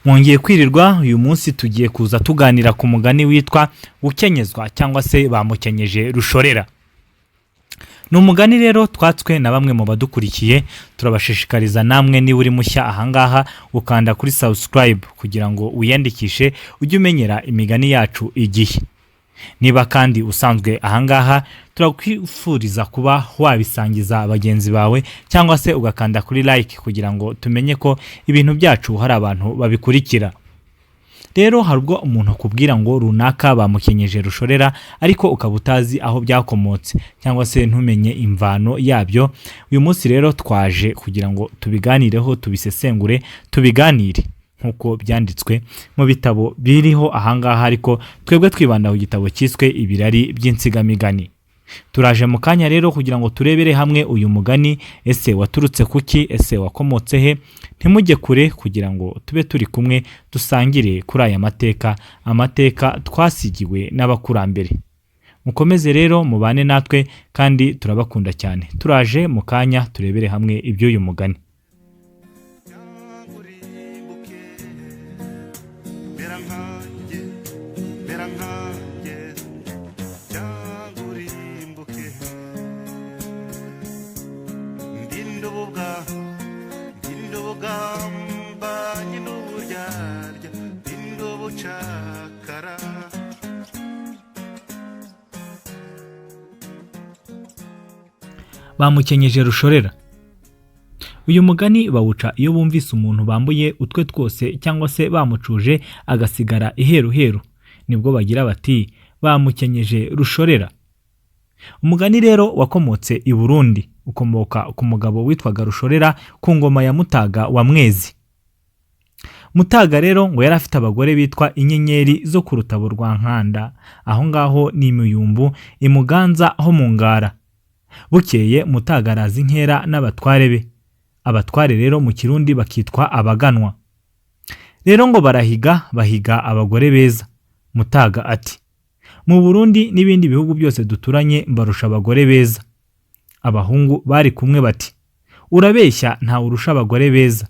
Mwongeye kwirirwa uyu munsi tugiye kuza tuganira ku mugani witwa gukenyezwa cyangwa se bamukenyeje rushorera. Ni umugani rero twatswe na bamwe mu badukurikiye, turabashishikariza namwe niba uri mushya ahangaha ukanda kuri subscribe kugira ngo wiyandikishe ujye umenyera imigani yacu igihe. Niba kandi usanzwe ahangaha turakwifuriza kuba wabisangiza bagenzi bawe cyangwa se ugakanda kuri like kugira ngo tumenye ko ibintu byacu hari abantu babikurikira. Rero hari ubwo umuntu akubwira ngo runaka bamukenyeje rushorera ariko ukaba utazi aho byakomotse cyangwa se ntumenye imvano yabyo. Uyu munsi rero twaje kugira ngo tubiganireho, tubisesengure, tubiganire nkuko byanditswe mu bitabo biriho ahangaha, ariko twebwe twibanda ku gitabo cyiswe ibirari by'Insigamigani. Turaje mu kanya rero kugira ngo turebere hamwe uyu mugani, ese waturutse kuki, ese wakomotse he. Ntimujye kure kugira ngo tube turi kumwe dusangire kuri aya amateka twasigiwe n'abakurambere. Mukomeze rero mubane natwe kandi turabakunda cyane. Turaje mu kanya turebere hamwe iby'uyu mugani. Bamukenyeje rushorera. Uyu mugani bawuca iyo bumvise umuntu bambuye utwe twose cyangwa se bamucuje agasigara iheruheru, nibwo bagira bati bamukenyeje rushorera. Umugani rero wakomotse i Burundi, ukomoka ku mugabo witwaga Rushorera ku ngoma ya Mutaga wa Mwezi. Mutaga rero ngo yari afite abagore bitwa inyenyeri zo ku rutabo rwa Nkanda, aho ngaho ni Muyumbu imuganza ho mu Ngara. Bukeye Mutaga araza inkera n'abatware be. Abatware rero mu Kirundi bakitwa abaganwa. Rero ngo bahiga abagore beza. Mutaga ati, mu Burundi n'ibindi bihugu byose duturanye mbarusha abagore beza. Abahungu bari kumwe bati, urabeshya nta urusha abagore beza.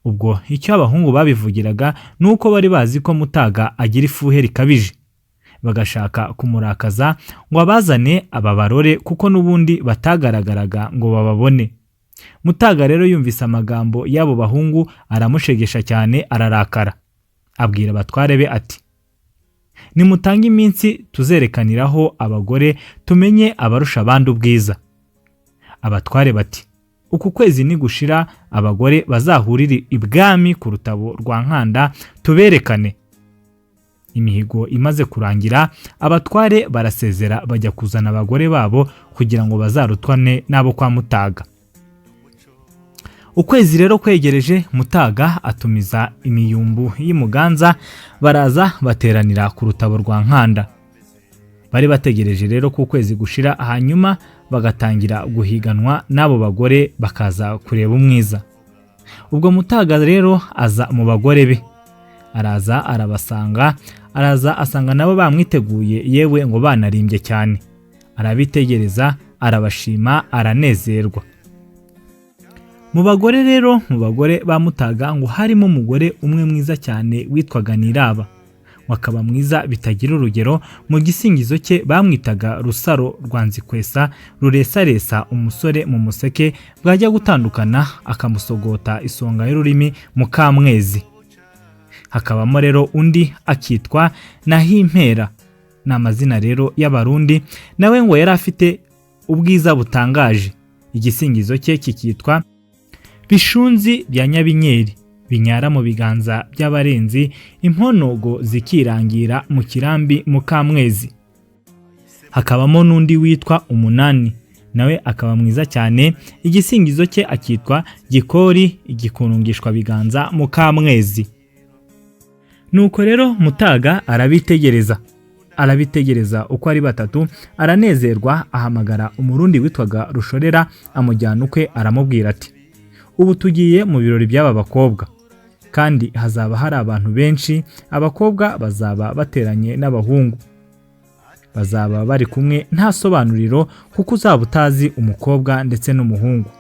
Ubwo icyo abahungu babivugiraga nuko bari bazi ko Mutaga agira ifuhe rikabije, bagashaka kumurakaza ngo abazane ababarore kuko nubundi batagaragaraga ngo bababone. Mutaga rero yumvise amagambo y'abo bahungu aramushegesha cyane, ararakara. Abwira abatware be ati, nimutange iminsi tuzerekaniraho abagore tumenye abarusha abandi ubwiza. Abatware bati, uku kwezi nigushira abagore bazahurira ibwami ku rutabo rwa Nkanda tuberekane. Imihigo imaze kurangira, abatware barasezera bajya kuzana abagore babo kugira ngo bazarutwane nabo kwa Mutaga. Ukwezi rero kwegereje, Mutaga atumiza imiyumbu y'imuganza, baraza bateranira ku rutabo rwa Nkanda. Bari bategereje rero ku kwezi gushira, hanyuma bagatangira guhiganwa n'abo bagore bakaza kureba umwiza. Ubwo Mutaga rero aza mu bagore be, araza arabasanga, asanga nabo bamwiteguye, yewe ngo banarimbye cyane. Arabitegereza, arabashima, aranezerwa. Mu bagore rero, mu bagore ba Mutaga ngo harimo umugore umwe mwiza cyane witwaga Niraba. Wakaba mwiza bitagira urugero, mu gisingizo cye bamwitaga Rusaro rwa Nzikwesa, ruresaresa umusore mu museke, bwajya gutandukana akamusogota isonga y'ururimi Mukamwezi. Hakabamo rero undi akitwa Nahimpera, ni amazina rero y'Abarundi. Nawe ngo yari afite ubwiza butangaje. Igisingizo cye kikitwa Bishunzi bya Nyabinyeri, binyara mu biganza by'abarenzi, imponogo zikirangira mu kirambi Mukamwezi. Hakabamo n'undi witwa Umunani, nawe akaba mwiza cyane. Igisingizo cye akitwa Gikori, igikunungishwa biganza Mukamwezi. Nuko rero Mutaga arabitegereza uko ari batatu, aranezerwa, ahamagara umurundi witwaga Rushorera amujyana ukwe, aramubwira ati, ubu tugiye mu birori by'aba bakobwa, kandi hazaba hari abantu benshi. Abakobwa bazaba bateranye n'abahungu, bazaba bari kumwe nta sobanuriro, kuko uzaba utazi umukobwa ndetse n'umuhungu.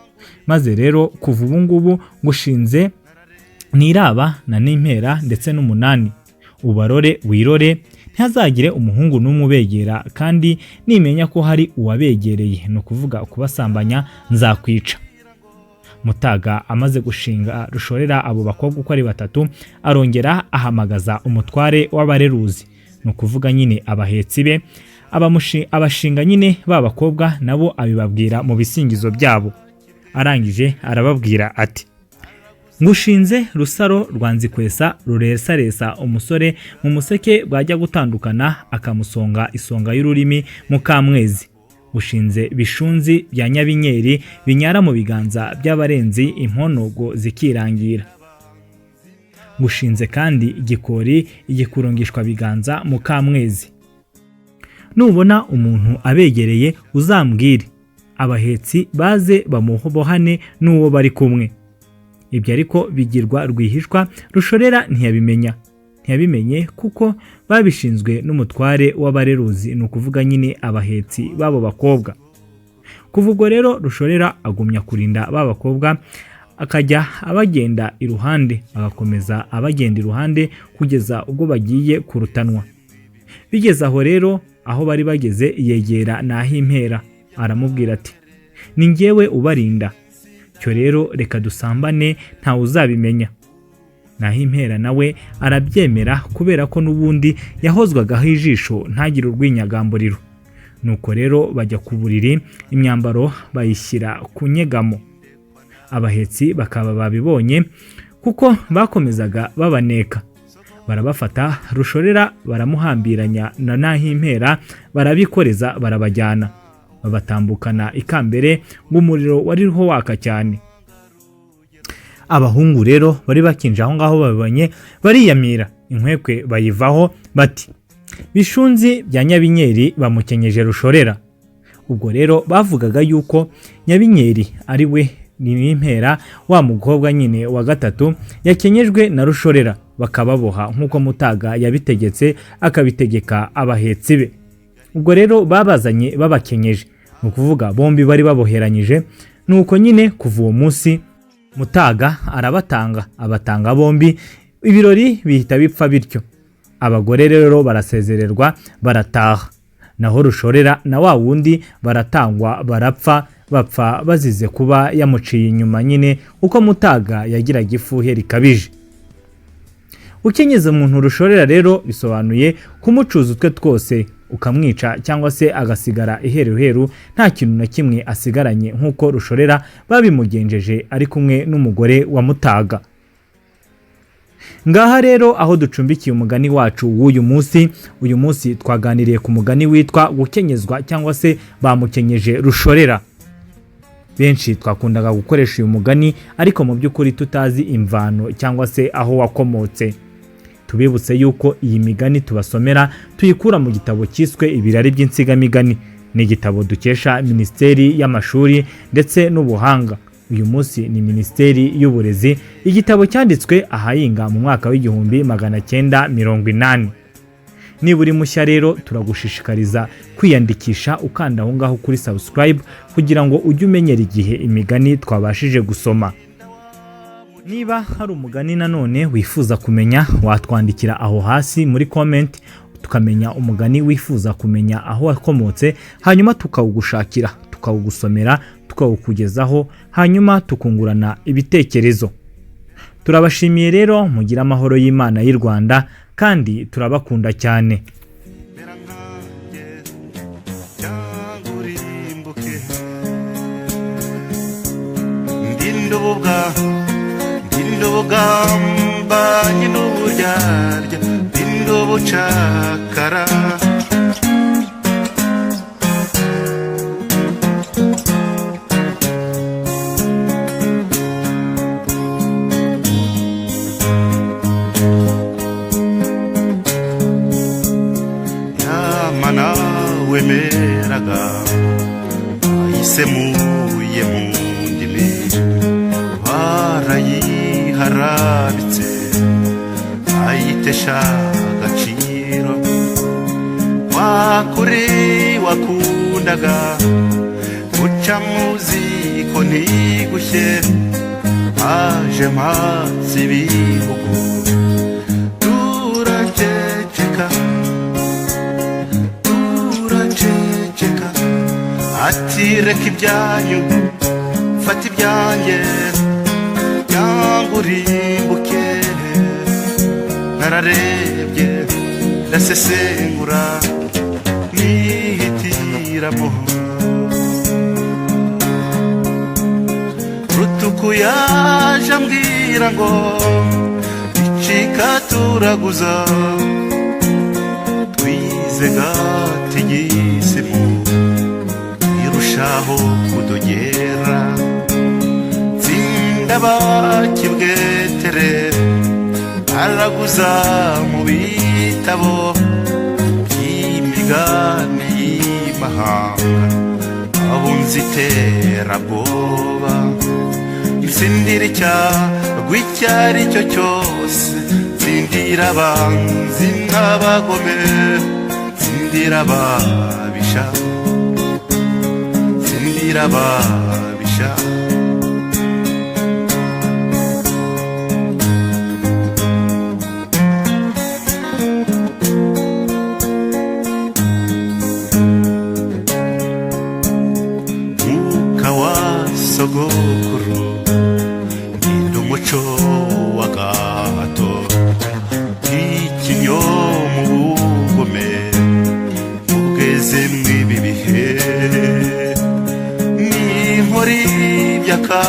Maze rero kuva ubu ngubu ngushinze niraba na n'impera ndetse n'umunani, ubarore wirore, ntihazagire umuhungu n'umwe ubegera, kandi nimenya ko hari uwabegereye, ni ukuvuga kubasambanya, nzakwica. Mutaga amaze gushinga Rushorera abo bakobwa uko ari batatu, arongera ahamagaza umutware w'abareruzi, ni ukuvuga nyine abahetsi be, abashinga nyine b'abakobwa, nabo abibabwira mu bisingizo byabo. Arangije arababwira ati: ngushinze Rusaro rwa Nzikwesa ruresaresa umusore mu museke bwajya gutandukana akamusonga isonga y'ururimi Mukamwezi. Gushinze Bishunzi bya Nyabinyeri binyara mu biganza by'abarenzi imponogo zikirangira. Gushinze kandi Igikori igikurungishwa biganza Mukamwezi. Nubona umuntu abegereye uzambwire, abahetsi baze bamuhobohane n'uwo bari kumwe. Ibyo ariko bigirwa rwihishwa, Rushorera ntiyabimenye kuko babishinzwe n'umutware w'abareruzi, ni ukuvuga nyine abahetsi b'abo bakobwa. Kuva ubwo rero Rushorera agumya kurinda ba bakobwa, akajya abagenda iruhande, agakomeza abagenda iruhande kugeza ubwo bagiye kurutanwa. Bigeze aho rero, aho bari bageze, yegera Nahimpera aramubwira ati: ni njyewe ubarinda, cyo rero reka dusambane ntawe uzabimenya. Nahimpera nawe arabyemera kubera ko n'ubundi yahozwagaho ijisho ntagire urwinyagamburiro. Nuko rero bajya ku buriri, imyambaro bayishyira ku nyegamo. Abahetsi bakaba babibonye kuko bakomezaga babaneka. Barabafata Rushorera baramuhambiranya na Nahimpera, barabikoreza barabajyana, babatambukana ikambere ng'umuriro wariho waka cyane. Abahungu rero bari bakinje aho ngaho babibonye, bariyamira, inkwekwe bayivaho bati: Bishunzi bya Nyabinyeri bamukenyeje Rushorera. Ubwo rero bavugaga yuko Nyabinyeri ari we N'impera, wa mukobwa nyine wa gatatu, yakenyejwe na Rushorera, bakababoha nk'uko Mutaga yabitegetse, akabitegeka abahetsi be. Ubwo rero babazanye babakenyeje, ni ukuvuga bombi bari baboheranyije. Nuko nyine kuva uwo munsi Mutaga abatanga bombi, ibirori bihita bipfa bityo. Abagore rero barasezererwa barataha, naho Rushorera na wa wundi baratangwa bapfa bazize kuba yamuciye inyuma nyine, uko Mutaga yagiraga ifuhe rikabije. Ukenyeza umuntu Rushorera rero bisobanuye kumucuza utwe twose, ukamwica cyangwa se agasigara iheruheru nta kintu na kimwe asigaranye, nk'uko Rushorera babimugenjeje ari kumwe n'umugore wa Mutaga. Ngaha rero aho ducumbikiye umugani wacu w'uyu munsi. Uyu munsi twaganiriye ku mugani witwa gukenyezwa cyangwa se bamukenyeje Rushorera. Benshi twakundaga gukoresha uyu mugani, ariko mu by'ukuri tutazi imvano cyangwa se aho wakomotse. Tubibutse yuko iyi migani tubasomera tuyikura mu gitabo cyiswe Ibirari by'Insigamigani. Ni igitabo dukesha Minisiteri y'Amashuri ndetse n'Ubuhanga. Uyu munsi ni Minisiteri y'Uburezi. Igitabo cyanditswe ahayinga mu mwaka w'1980. Niba uri mushya rero turagushishikariza kwiyandikisha ukanda aho ngaho kuri subscribe kugira ngo ujye umenyera igihe imigani twabashije gusoma. Niba hari umugani nanone wifuza kumenya, watwandikira aho hasi muri comment, tukamenya umugani wifuza kumenya aho wakomotse, hanyuma tukawugushakira, tukawugusomera, tukawukugezaho, hanyuma tukungurana ibitekerezo. Turabashimiye rero, mugira amahoro y'Imana y'u Rwanda, kandi turabakunda cyane. Ndobogamba nyinoburyarya ndindobucakara yamana wemeraga ayisemuye mu ndimi harabitse ayitesha agaciro, wakuri wakundaga guca muziko ntigushye, haje mpatse ibihugu turaceceka ati reka ibyanyu fata ibyanjye cyangwa urimbuke nararebye ndasesengura nihitiramo rutuku yaje ambwira ngo icika turaguza twize gatigisimu irushaho kudogera tsinda bakibwetere araguza mu bitabo by'imigani y'imahanga abunzi iterabwoba nsindira icyago icyo ari cyo cyose nsindira abanzi n'abagome nsindira ababisha nsindira ababisha sogokuru ngira umuco wa gahato ikinyo mu bugome ubweze mw'ibi bihe n'inkori by'aka